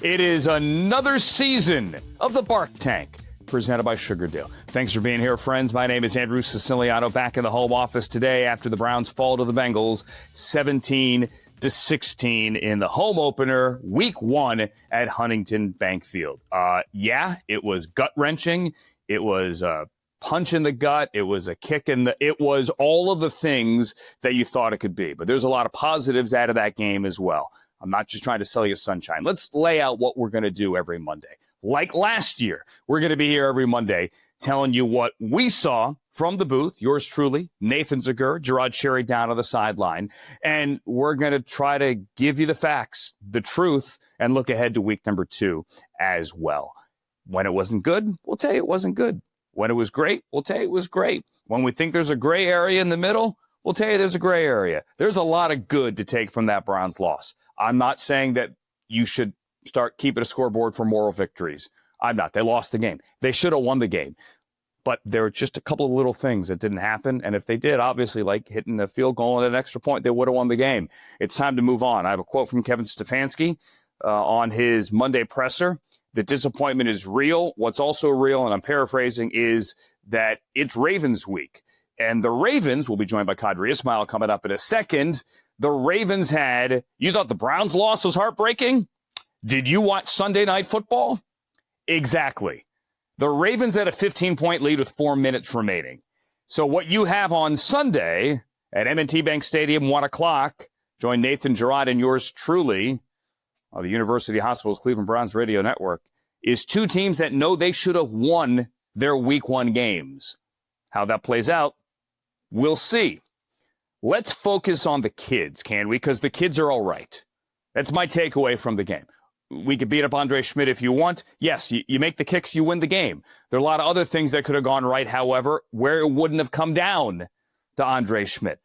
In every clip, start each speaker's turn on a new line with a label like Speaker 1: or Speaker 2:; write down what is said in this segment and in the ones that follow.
Speaker 1: It is another season of the Bark Tank, presented by Sugardale. Thanks for being here, friends. My name is Andrew Siciliano, back in the home office today after the Browns fall to the Bengals 17-16 in the home opener, week 1 at Huntington Bank Field. It was gut-wrenching. It was a punch in the gut. It was a kick in the... It was all of the things that you thought it could be. But there's a lot of positives out of that game as well. I'm not just trying to sell you sunshine. Let's lay out what we're going to do every Monday. Like last year, we're going to be here every Monday telling you what we saw from the booth. Yours truly, Nathan Zagur, Gerard Sherry down on the sideline. And we're going to try to give you the facts, the truth, and look ahead to week number 2 as well. When it wasn't good, we'll tell you it wasn't good. When it was great, we'll tell you it was great. When we think there's a gray area in the middle, we'll tell you there's a gray area. There's a lot of good to take from that Browns loss. I'm not saying that you should start keeping a scoreboard for moral victories. I'm not. They lost the game. They should have won the game. But there are just a couple of little things that didn't happen. And if they did, obviously, like hitting a field goal and an extra point, they would have won the game. It's time to move on. I have a quote from Kevin Stefanski on his Monday presser. The disappointment is real. What's also real, and I'm paraphrasing, is that it's Ravens week. And the Ravens will be joined by Qadry Ismail coming up in a second. The Ravens had, you thought the Browns loss was heartbreaking? Did you watch Sunday Night Football? Exactly. The Ravens had a 15-point lead with 4 minutes remaining. So what you have on Sunday at M&T Bank Stadium, 1 o'clock, join Nathan, Gerard, and yours truly on the University Hospitals Cleveland Browns Radio Network, is 2 teams that know they should have won their Week 1 games. How that plays out, we'll see. Let's focus on the kids, can we? Because the kids are all right. That's my takeaway from the game. We could beat up Andre Schmidt if you want. Yes, you make the kicks, you win the game. There are a lot of other things that could have gone right, however, where it wouldn't have come down to Andre Schmidt.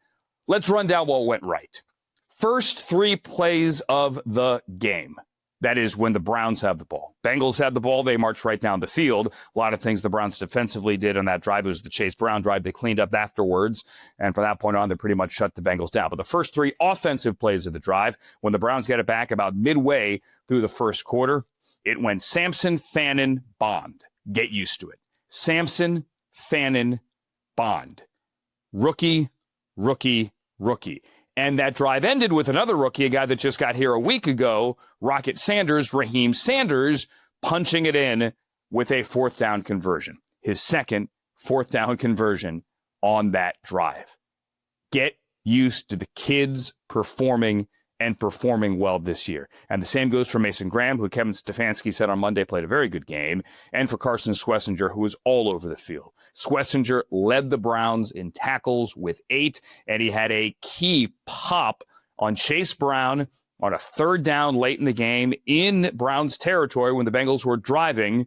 Speaker 1: Let's run down what went right. First 3 plays of the game. That is when the Browns have the ball. Bengals had the ball. They marched right down the field. A lot of things the Browns defensively did on that drive. It was the Chase Brown drive. They cleaned up afterwards. And from that point on, they pretty much shut the Bengals down. But the first 3 offensive plays of the drive, when the Browns get it back about midway through the first quarter, it went Sampson, Fannin, Bond. Get used to it. Sampson, Fannin, Bond. Rookie, rookie, rookie. And that drive ended with another rookie, a guy that just got here a week ago, Rocket Sanders, Raheem Sanders, punching it in with a 4th down conversion. His second 4th down conversion on that drive. Get used to the kids performing and performing well this year. And the same goes for Mason Graham, who Kevin Stefanski said on Monday played a very good game, and for Carson Schlesinger, who was all over the field. Schlesinger led the Browns in tackles with 8, and he had a key pop on Chase Brown on a 3rd down late in the game in Browns territory when the Bengals were driving.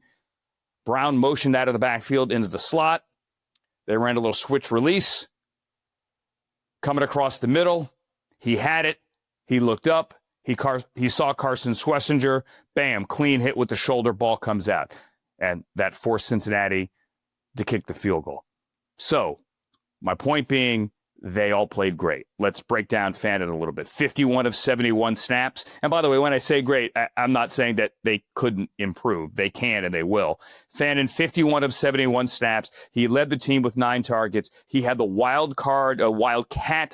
Speaker 1: Brown motioned out of the backfield into the slot. They ran a little switch release. Coming across the middle, he had it. He looked up. He saw Carson Schlesinger. Bam, clean hit with the shoulder. Ball comes out. And that forced Cincinnati to kick the field goal. So, my point being, they all played great. Let's break down Fannin a little bit. 51 of 71 snaps. And by the way, when I say great, I'm not saying that they couldn't improve. They can and they will. Fannin, 51 of 71 snaps. He led the team with 9 targets. He had the wildcat,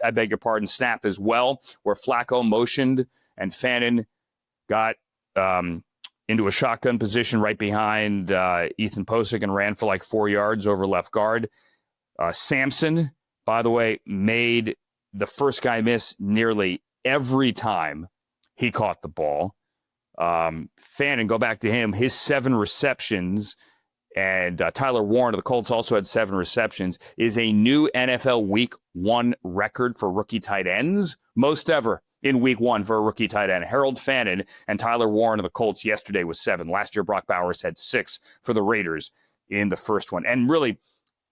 Speaker 1: snap as well, where Flacco motioned and Fannin got into a shotgun position right behind Ethan Posick and ran for like 4 yards over left guard. Sampson, by the way, made the first guy miss nearly every time he caught the ball. Fannin, go back to him, his 7 receptions, and Tyler Warren of the Colts also had 7 receptions, is a new NFL Week 1 record for rookie tight ends, most ever in Week 1 for a rookie tight end. Harold Fannin and Tyler Warren of the Colts yesterday was 7. Last year, Brock Bowers had 6 for the Raiders in the first one. And really,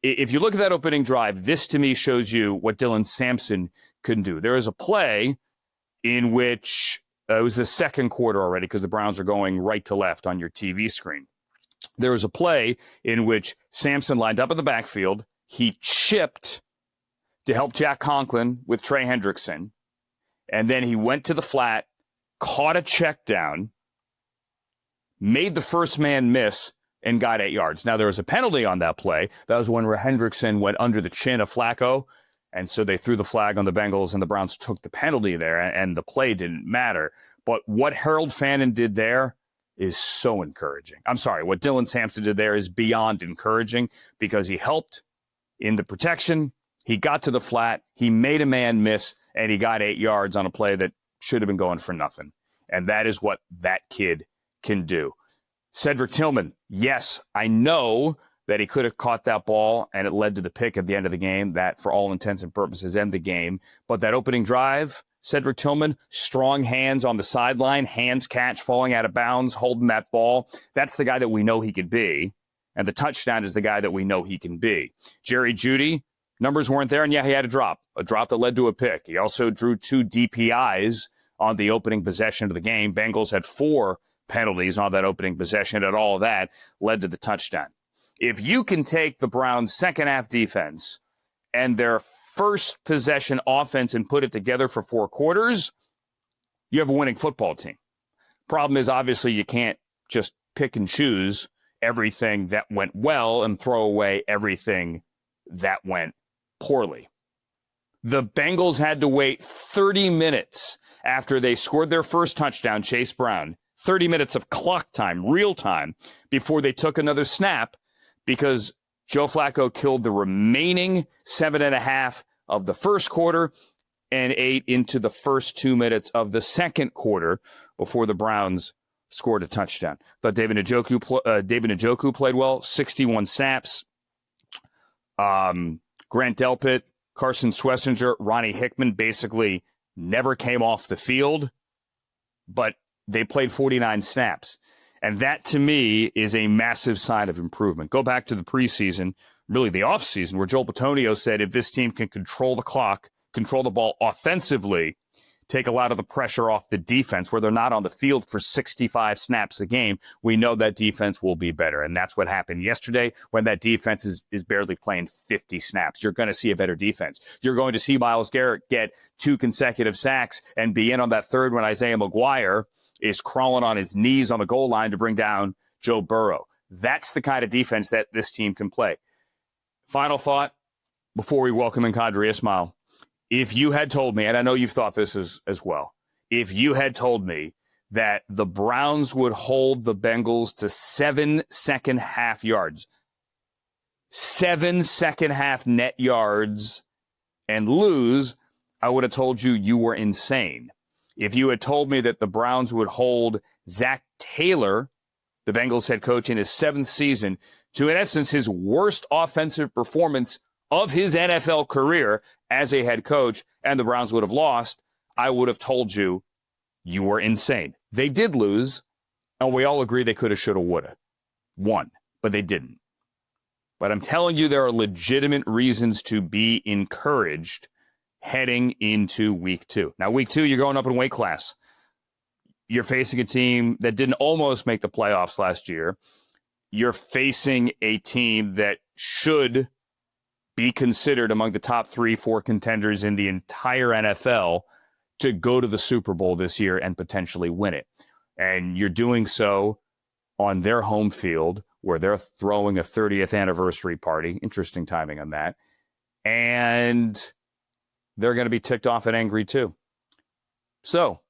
Speaker 1: if you look at that opening drive, this to me shows you what Dylan Sampson can do. There is a play in which it was the second quarter already because the Browns are going right to left on your TV screen. There was a play in which Sampson lined up in the backfield. He chipped to help Jack Conklin with Trey Hendrickson. And then he went to the flat, caught a check down, made the first man miss, and got 8 yards. Now, there was a penalty on that play. That was when Hendrickson went under the chin of Flacco, and so they threw the flag on the Bengals, and the Browns took the penalty there, and the play didn't matter. But what Harold Fannin did there is so encouraging. I'm sorry, what Dylan Sampson did there is beyond encouraging because he helped in the protection, he got to the flat, he made a man miss, and he got 8 yards on a play that should have been going for nothing. And that is what that kid can do. Cedric Tillman, yes, I know that he could have caught that ball and it led to the pick at the end of the game that, for all intents and purposes, end the game. But that opening drive, Cedric Tillman, strong hands on the sideline, hands catch, falling out of bounds, holding that ball. That's the guy that we know he could be. And the touchdown is the guy that we know he can be. Jerry Jeudy, numbers weren't there, and yeah, he had a drop that led to a pick. He also drew 2 DPIs on the opening possession of the game. Bengals had 4 penalties on that opening possession, and all of that led to the touchdown. If you can take the Browns' second half defense and their first possession offense and put it together for 4 quarters, you have a winning football team. Problem is, obviously, you can't just pick and choose everything that went well and throw away everything that went poorly. The Bengals had to wait 30 minutes after they scored their first touchdown, Chase Brown, 30 minutes of clock time, real time, before they took another snap because Joe Flacco killed the remaining 7.5 of the first quarter and ate into the first 2 minutes of the second quarter before the Browns scored a touchdown. Thought David Njoku played well, 61 snaps. Grant Delpit, Carson Swessinger, Ronnie Hickman basically never came off the field, but they played 49 snaps. And that, to me, is a massive sign of improvement. Go back to the preseason, really the offseason, where Joel Bitonio said if this team can control the clock, control the ball offensively, take a lot of the pressure off the defense where they're not on the field for 65 snaps a game, we know that defense will be better. And that's what happened yesterday when that defense is barely playing 50 snaps. You're going to see a better defense. You're going to see Myles Garrett get 2 consecutive sacks and be in on that third when Isaiah McGuire is crawling on his knees on the goal line to bring down Joe Burrow. That's the kind of defense that this team can play. Final thought before we welcome in Qadry Ismail. If you had told me, and I know you've thought this as well, if you had told me that the Browns would hold the Bengals to 7 second half yards, 7 second half net yards, and lose, I would have told you were insane. If you had told me that the Browns would hold Zach Taylor, the Bengals head coach, in his 7th season, to, in essence, his worst offensive performance of his NFL career as a head coach, and the Browns would have lost, I would have told you were insane. They did lose, and we all agree they could have, should have, would have won, but they didn't. But I'm telling you, there are legitimate reasons to be encouraged heading into week 2. Now, week 2, you're going up in weight class. You're facing a team that didn't almost make the playoffs last year. You're facing a team that should be considered among the top 3-4 contenders in the entire NFL to go to the Super Bowl this year and potentially win it. And you're doing so on their home field where they're throwing a 30th anniversary party. Interesting timing on that. And they're going to be ticked off and angry too. So,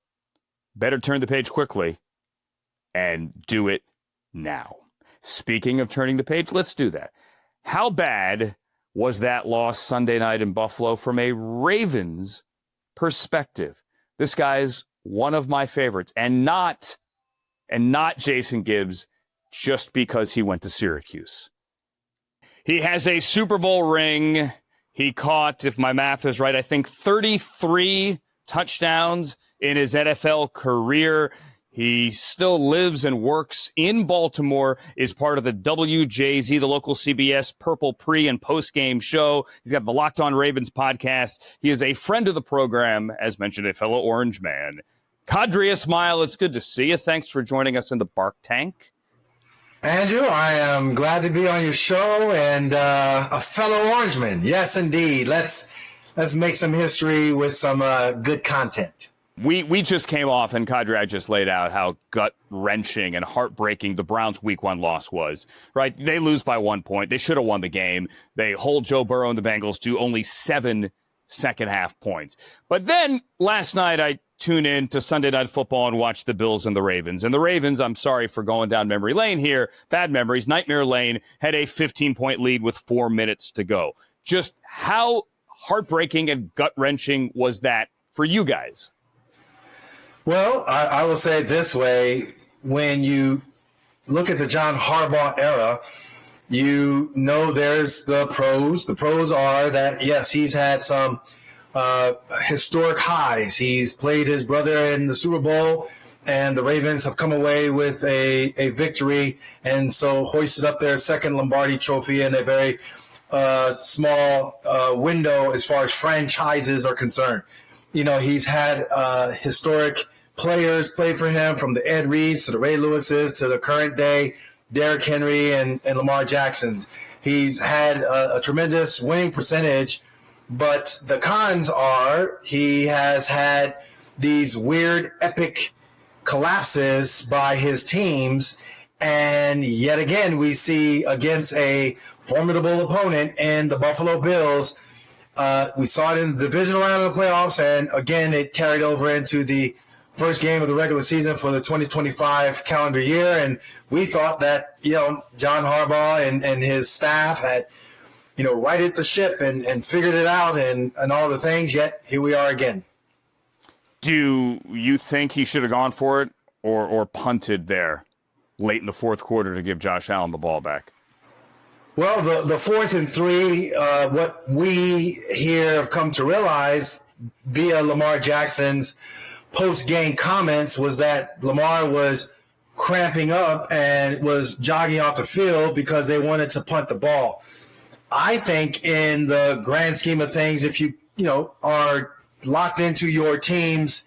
Speaker 1: better turn the page quickly and do it now. Speaking of turning the page, let's do that. How bad was that loss Sunday night in Buffalo from a Ravens perspective? This guy's one of my favorites, and not Jason Gibbs just because he went to Syracuse. He has a Super Bowl ring. He caught, if my math is right, I think 33 touchdowns in his NFL career. He still lives and works in Baltimore, is part of the WJZ, the local CBS Purple pre- and post-game show. He's got the Locked On Ravens podcast. He is a friend of the program, as mentioned, a fellow Orange man. Qadry Ismail, it's good to see you. Thanks for joining us in the Bark Tank.
Speaker 2: Andrew, I am glad to be on your show and a fellow Orangeman. Yes, indeed. Let's make some history with some good content.
Speaker 1: We just came off, and Qadry just laid out how gut-wrenching and heartbreaking the Browns' Week 1 loss was, right? They lose by 1 point. They should have won the game. They hold Joe Burrow and the Bengals to only 7 second-half points. But then last night I tuned in to Sunday Night Football and watched the Bills and the Ravens. And the Ravens, I'm sorry for going down memory lane here, bad memories, nightmare lane, had a 15-point lead with 4 minutes to go. Just how heartbreaking and gut-wrenching was that for you guys?
Speaker 2: Well, I will say it this way. When you look at the John Harbaugh era, you know there's the pros. The pros are that, yes, he's had some historic highs. He's played his brother in the Super Bowl, and the Ravens have come away with a victory, and so hoisted up their second Lombardi trophy in a very small window as far as franchises are concerned. You know, he's had historic players play for him, from the Ed Reeds to the Ray Lewises to the current day Derrick Henry and Lamar Jacksons. He's had a tremendous winning percentage, but the cons are he has had these weird, epic collapses by his teams. And yet again, we see against a formidable opponent in the Buffalo Bills. We saw it in the divisional round of the playoffs, and again, it carried over into the first game of the regular season for the 2025 calendar year. And we thought that, John Harbaugh and his staff had, righted the ship and figured it out and all the things, yet here we are again.
Speaker 1: Do you think he should have gone for it or punted there late in the fourth quarter to give Josh Allen the ball back?
Speaker 2: Well, the 4th and 3, what we here have come to realize via Lamar Jackson's post-game comments was that Lamar was cramping up and was jogging off the field because they wanted to punt the ball. I think in the grand scheme of things, if you are locked into your team's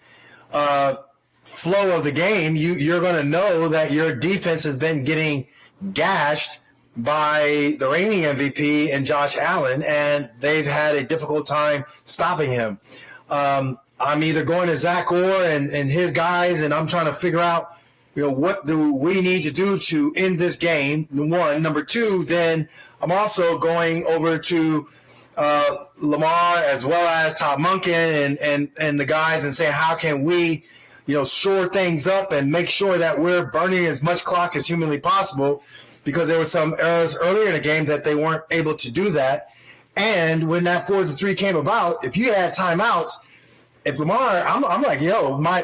Speaker 2: flow of the game, you're going to know that your defense has been getting gashed by the reigning MVP and Josh Allen, and they've had a difficult time stopping him. I'm either going to Zach Orr and his guys, and I'm trying to figure out, what do we need to do to end this game, one. Number two, then I'm also going over to Lamar as well as Todd Monken and the guys and saying, how can we, shore things up and make sure that we're burning as much clock as humanly possible, because there were some errors earlier in the game that they weren't able to do that. And when that 4th and 3 came about, if you had timeouts, if Lamar, I'm like,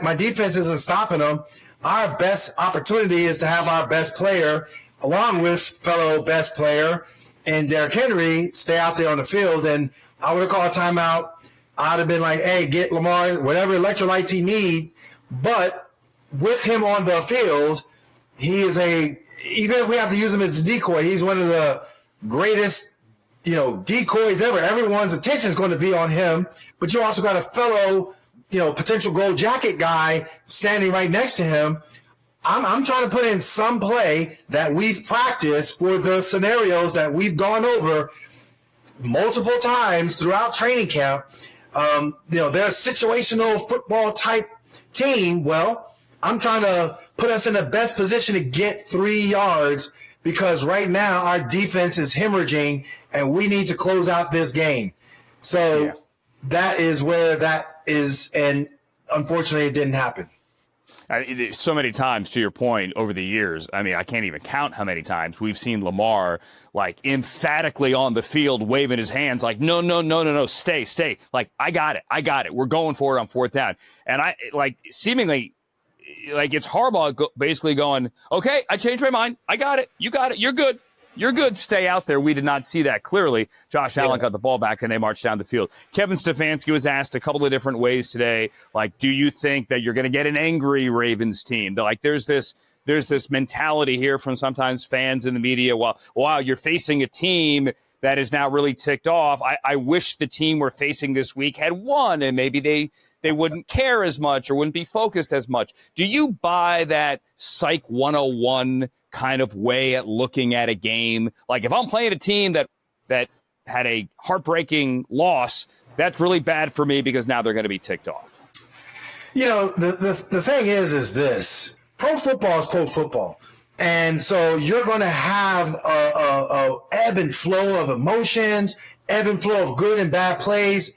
Speaker 2: my defense isn't stopping them. Our best opportunity is to have our best player, along with fellow best player and Derrick Henry, stay out there on the field. And I would have called a timeout. I'd have been like, hey, get Lamar whatever electrolytes he need. But with him on the field, he is even if we have to use him as a decoy, he's one of the greatest decoys ever. Everyone's attention is going to be on him, but you also got a fellow, potential gold jacket guy standing right next to him. I'm trying to put in some play that we've practiced for the scenarios that we've gone over multiple times throughout training camp. They're a situational football type team. Well, I'm trying to put us in the best position to get 3 yards, because right now our defense is hemorrhaging and we need to close out this game. So that is where that is, and unfortunately it didn't happen.
Speaker 1: So many times, to your point, over the years, I mean, I can't even count how many times we've seen Lamar emphatically on the field waving his hands like, no, stay. Like, I got it. We're going for it on 4th down. And seemingly, it's Harbaugh basically going, okay, I changed my mind. I got it. You got it. You're good. Stay out there. We did not see that clearly. Josh Allen got the ball back and they marched down the field. Kevin Stefanski was asked a couple of different ways today. Do you think that you're going to get an angry Ravens team? There's this mentality here from sometimes fans in the media. Well, wow, you're facing a team that is now really ticked off. I wish the team we're facing this week had won, and maybe they wouldn't care as much or wouldn't be focused as much. Do you buy that Psych 101 kind of way at looking at a game? If I'm playing a team that had a heartbreaking loss, that's really bad for me because now they're going to be ticked off.
Speaker 2: The thing is this: pro football is pro football, and so you're going to have a ebb and flow of emotions, ebb and flow of good and bad plays.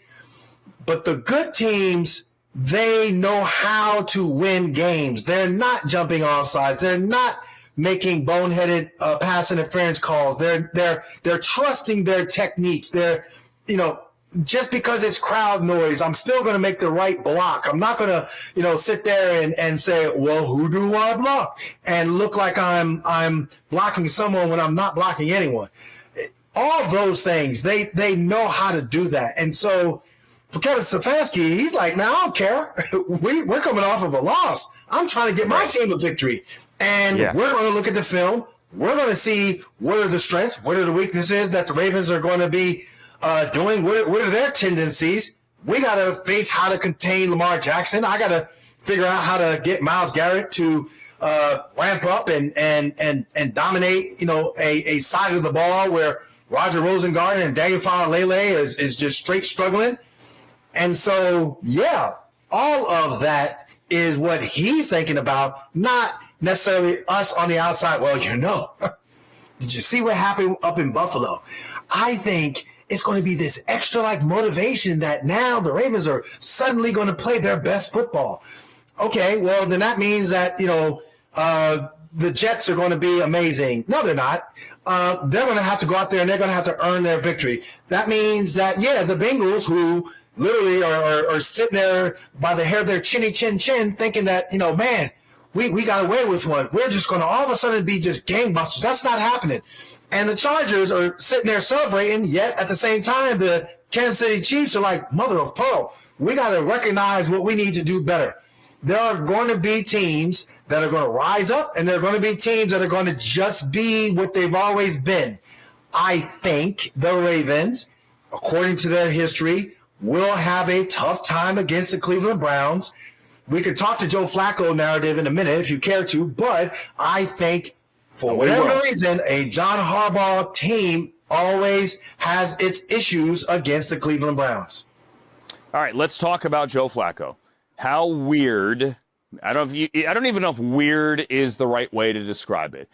Speaker 2: But the good teams, they know how to win games. They're not jumping off sides. They're not making boneheaded pass interference calls. They're trusting their techniques. They're, just because it's crowd noise, I'm still going to make the right block. I'm not going to, sit there and say, well, who do I block? And look like I'm blocking someone when I'm not blocking anyone. All those things, they know how to do that. And so for Kevin Stefanski, he's like, man, I don't care. We're coming off of a loss. I'm trying to get my team a victory. And we're going to look at the film. We're going to see what are the strengths, what are the weaknesses that the Ravens are going to be doing, what are their tendencies. We got to face how to contain Lamar Jackson. I got to figure out how to get Myles Garrett to ramp up and dominate, a side of the ball where Roger Rosengarten and Daniel Faalele is just straight struggling. And so, all of that is what he's thinking about, not necessarily us on the outside. Well, did you see what happened up in Buffalo? I think it's going to be this extra motivation that now the Ravens are suddenly going to play their best football. Okay, well, then that means that, the Jets are going to be amazing. No, they're not. They're going to have to go out there and they're going to have to earn their victory. That means that, the Bengals, who literally are sitting there by the hair of their chinny chin thinking that, man, we got away with one. We're just going to all of a sudden be just gangbusters. That's not happening. And the Chargers are sitting there celebrating, yet at the same time, the Kansas City Chiefs are like, mother of pearl. We got to recognize what we need to do better. There are going to be teams that are going to rise up, and there are going to be teams that are going to just be what they've always been. I think the Ravens, according to their history, will have a tough time against the Cleveland Browns. We could talk to Joe Flacco narrative in a minute if you care to, but I think for whatever reason, a John Harbaugh team always has its issues against the Cleveland Browns.
Speaker 1: All right, let's talk about Joe Flacco. How weird, I don't even know if weird is the right way to describe it.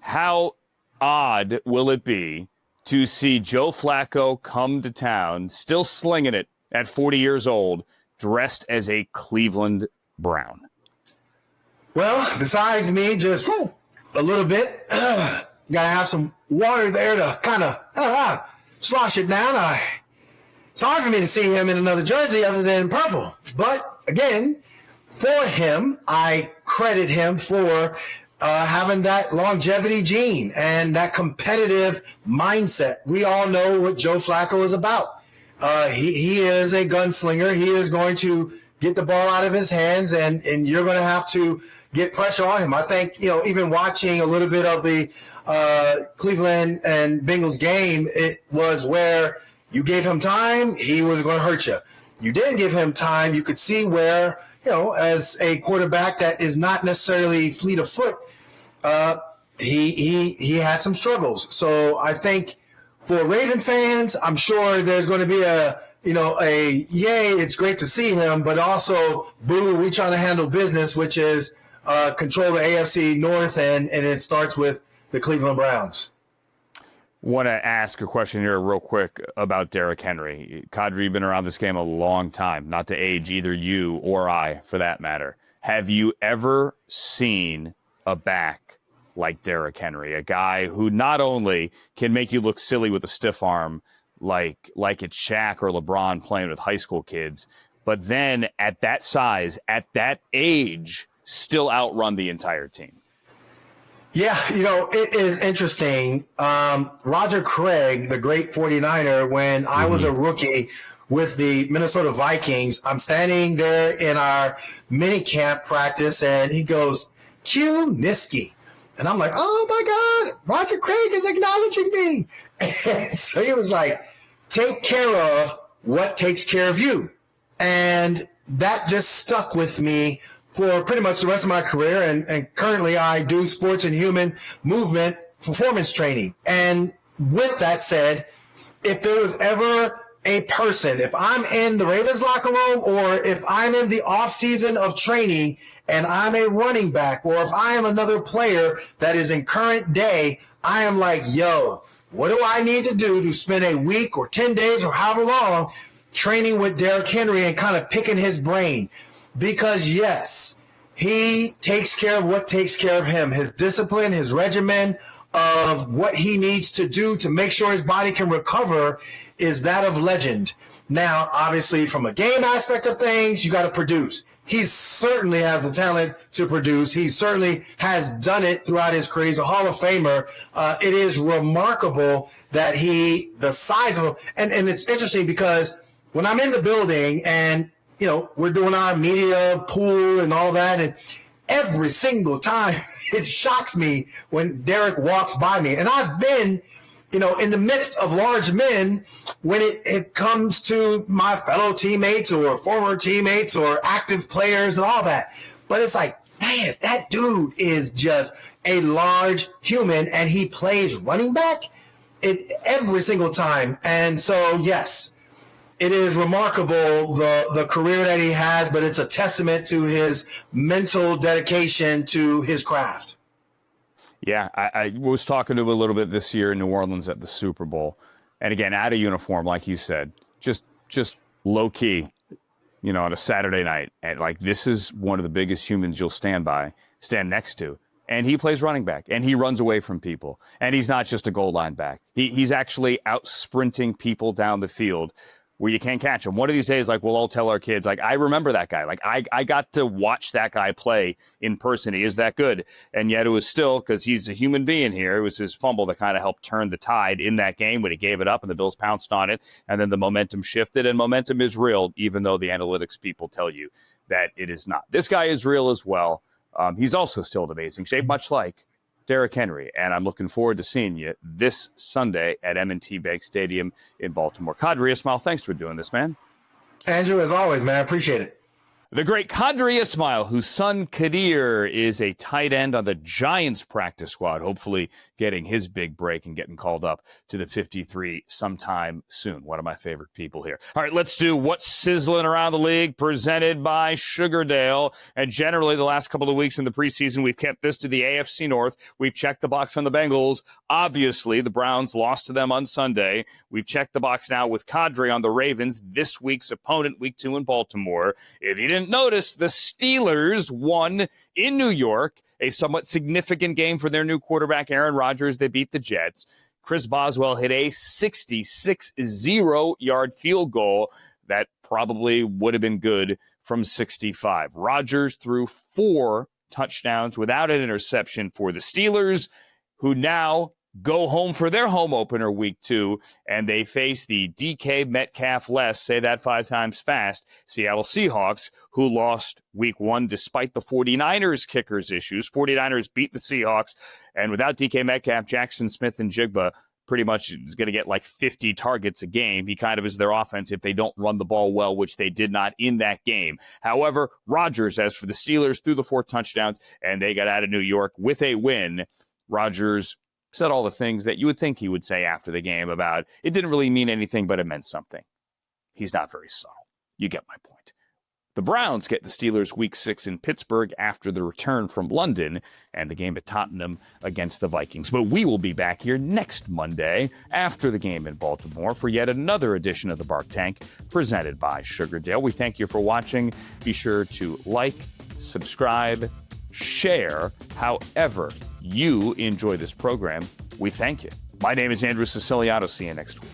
Speaker 1: How odd will it be to see Joe Flacco come to town, still slinging it at 40 years old, dressed as a Cleveland Brown?
Speaker 2: Well, besides me just a little bit, got to have some water there to kind of slosh it down. It's hard for me to see him in another jersey other than purple. But again, for him, I credit him for having that longevity gene and that competitive mindset. We all know what Joe Flacco is about. He is a gunslinger. He is going to get the ball out of his hands, and you're going to have to get pressure on him. I think, even watching a little bit of the Cleveland and Bengals game, it was where you gave him time, he was going to hurt you. You didn't give him time, you could see where, as a quarterback that is not necessarily fleet of foot, he had some struggles. So I think for Raven fans, I'm sure there's going to be a yay, it's great to see him, but also boo, we trying to handle business, which is control the AFC North, and it starts with the Cleveland Browns.
Speaker 1: Want to ask a question here real quick about Derrick Henry. Qadry, you've been around this game a long time, not to age either you or I, for that matter. Have you ever seen a back like Derrick Henry, a guy who not only can make you look silly with a stiff arm like it's Shaq or LeBron playing with high school kids, but then at that size, at that age, still outrun the entire team?
Speaker 2: Yeah, it is interesting. Roger Craig, the great 49er, when I was a rookie with the Minnesota Vikings, I'm standing there in our mini camp practice, and he goes, Q Niski. And I'm like, oh, my God, Roger Craig is acknowledging me. And so he was like, take care of what takes care of you. And that just stuck with me for pretty much the rest of my career, and currently I do sports and human movement performance training. And with that said, if there was ever a person, if I'm in the Ravens locker room or if I'm in the off season of training and I'm a running back, or if I am another player that is in current day, I am like, yo, what do I need to do to spend a week or 10 days or however long training with Derrick Henry and kind of picking his brain? Because yes, he takes care of what takes care of him, his discipline, his regimen of what he needs to do to make sure his body can recover is that of legend. Now, obviously, from a game aspect of things, you got to produce. He certainly has the talent to produce. He certainly has done it throughout his career. He's a Hall of Famer. It is remarkable that the size of him, and it's interesting because when I'm in the building and, you know, we're doing our media pool and all that, and every single time it shocks me when Derrick walks by me. And I've been, you know, in the midst of large men when it comes to my fellow teammates or former teammates or active players and all that. But it's like, man, that dude is just a large human and he plays running back every single time. And so, yes, it is remarkable the career that he has, but it's a testament to his mental dedication to his craft.
Speaker 1: Yeah, I was talking to him a little bit this year in New Orleans at the Super Bowl. And again, out of uniform, like you said, just low key, you know, on a Saturday night. And like, this is one of the biggest humans you'll stand next to. And he plays running back and he runs away from people. And he's not just a goal line back. He's actually out sprinting people down the field where you can't catch him. One of these days, like, we'll all tell our kids, like, I remember that guy. Like, I got to watch that guy play in person. He is that good. And yet it was still, because he's a human being here, it was his fumble that kind of helped turn the tide in that game when he gave it up and the Bills pounced on it. And then the momentum shifted, and momentum is real, even though the analytics people tell you that it is not. This guy is real as well. He's also still in amazing shape, much like Derrick Henry, and I'm looking forward to seeing you this Sunday at M&T Bank Stadium in Baltimore. Qadry Ismail, thanks for doing this, man.
Speaker 2: Andrew, as always, man, I appreciate it.
Speaker 1: The great Qadry Ismail, whose son Qadr is a tight end on the Giants practice squad, hopefully getting his big break and getting called up to the 53 sometime soon. One of my favorite people here. All right, let's do What's Sizzling Around the League, presented by Sugardale. And generally, the last couple of weeks in the preseason, we've kept this to the AFC North. We've checked the box on the Bengals. Obviously, the Browns lost to them on Sunday. We've checked the box now with Qadry on the Ravens, this week's opponent, week 2 in Baltimore. If you didn't notice, the Steelers won in New York, a somewhat significant game for their new quarterback, Aaron Rodgers. They beat the Jets. Chris Boswell hit a 66-0-yard field goal that probably would have been good from 65. Rodgers threw 4 touchdowns without an interception for the Steelers, who now go home for their home opener week 2, and they face the DK Metcalf-less, say that 5 times fast, Seattle Seahawks, who lost week 1 despite the 49ers kickers issues. 49ers beat the Seahawks, and without DK Metcalf, Jackson Smith and Jigba pretty much is going to get like 50 targets a game. He kind of is their offense if they don't run the ball well, which they did not in that game. However, Rodgers, as for the Steelers, threw the 4 touchdowns, and they got out of New York with a win. Rodgers said all the things that you would think he would say after the game about it didn't really mean anything, but it meant something. He's not very subtle. You get my point. The Browns get the Steelers week 6 in Pittsburgh after the return from London and the game at Tottenham against the Vikings. But we will be back here next Monday after the game in Baltimore for yet another edition of the Bark Tank presented by Sugardale. We thank you for watching. Be sure to like, subscribe, share, however you enjoy this program. We thank you. My name is Andrew Siciliano. See you next week.